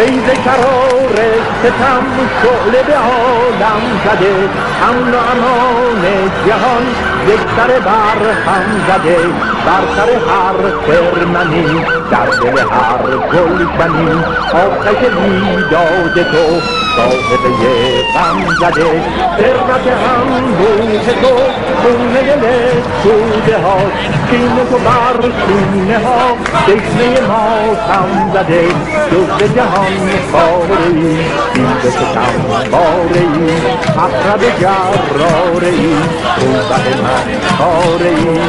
ای ز شرار ستم شعله به عالم زده، امن و امان جهان یک سر بر هم زده، بر سر هر خرمنی در دل هر گلشنی آتش بیداد تو صاحبه غم زده، ثروت انبوه تو خون دل توده ها، کینه تو بر سینه ها دشنه ماتم زده، جز جهان خاره‌ای دیده ستم باره‌ای اقرب جراره‌ای روبه من خاره‌ای.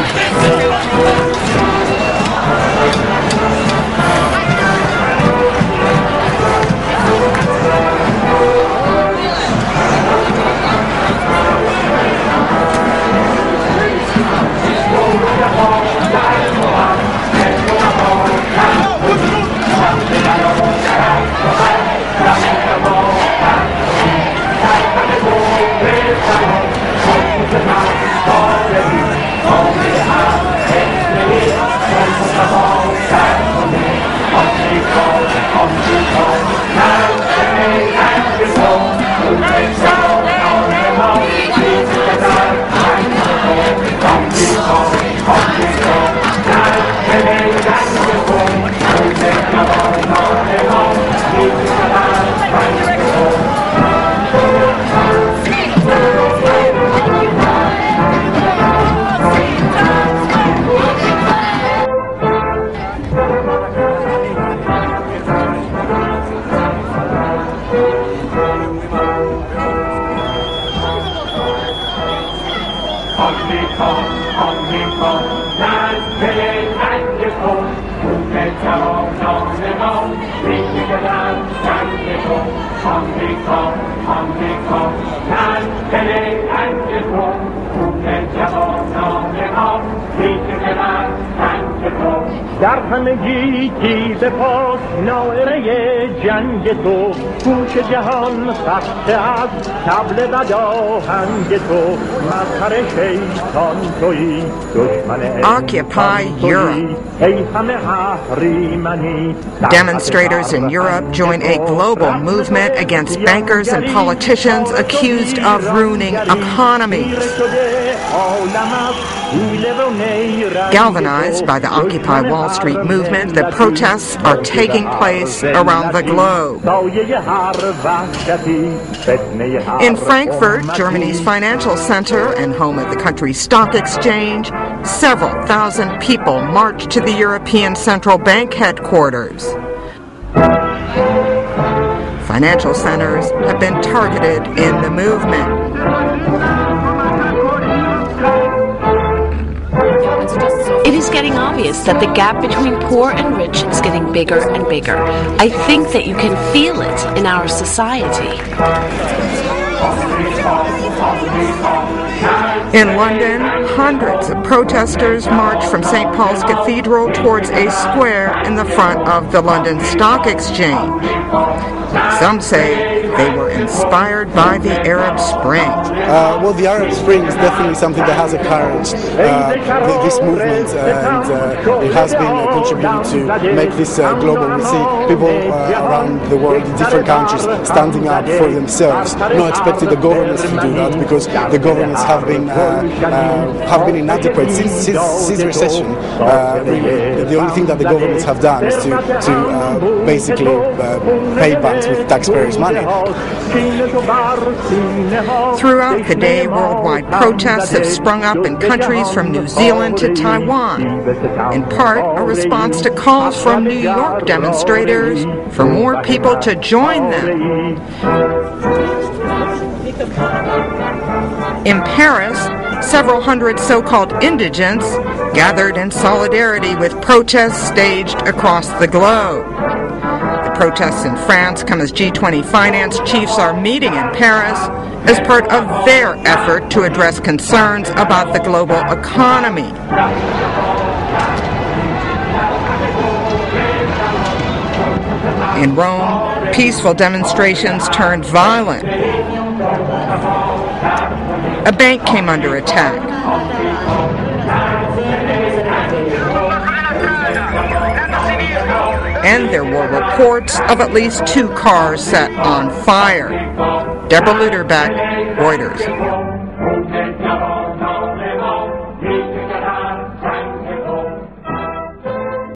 در همگی تیز پاس ناعره جنگ تو، گوش جهان خسته از طبل بداهنگ تو، مظهر شیطان تویی دشمن Occupy Europe. ای همه اهریمنی. Demonstrators in Europe join a global movement against bankers and politicians accused of ruining economies. Galvanized by the Occupy Wall Street movement, the protests are taking place around the globe. In Frankfurt, Germany's financial center and home of the country's stock exchange, several thousand people marched to the European Central Bank headquarters. Financial centers have been targeted in the movement. It is getting obvious that the gap between poor and rich is getting bigger and bigger. I think that you can feel it in our society. In London, hundreds of protesters marched from St. Paul's Cathedral towards a square in the front of the London Stock Exchange. Some say they were inspired by the Arab Spring. Well, the Arab Spring is definitely something that has encouraged this movement, and it has been contributing to make this global. We see people around the world in different countries standing up for themselves, not expecting the governments to do that, because the governments have been inadequate since recession. The only thing that the governments have done is to basically pay banks with taxpayers' money. Throughout the day, worldwide protests have sprung up in countries from New Zealand to Taiwan, in part a response to calls from New York demonstrators for more people to join them. In Paris, several hundred so-called indigents gathered in solidarity with protests staged across the globe. The protests in France come as G20 finance chiefs are meeting in Paris as part of their effort to address concerns about the global economy. In Rome, peaceful demonstrations turned violent. A bank came under attack. and there were reports of at least 2 cars set on fire. Deborah Luderbeck, Reuters.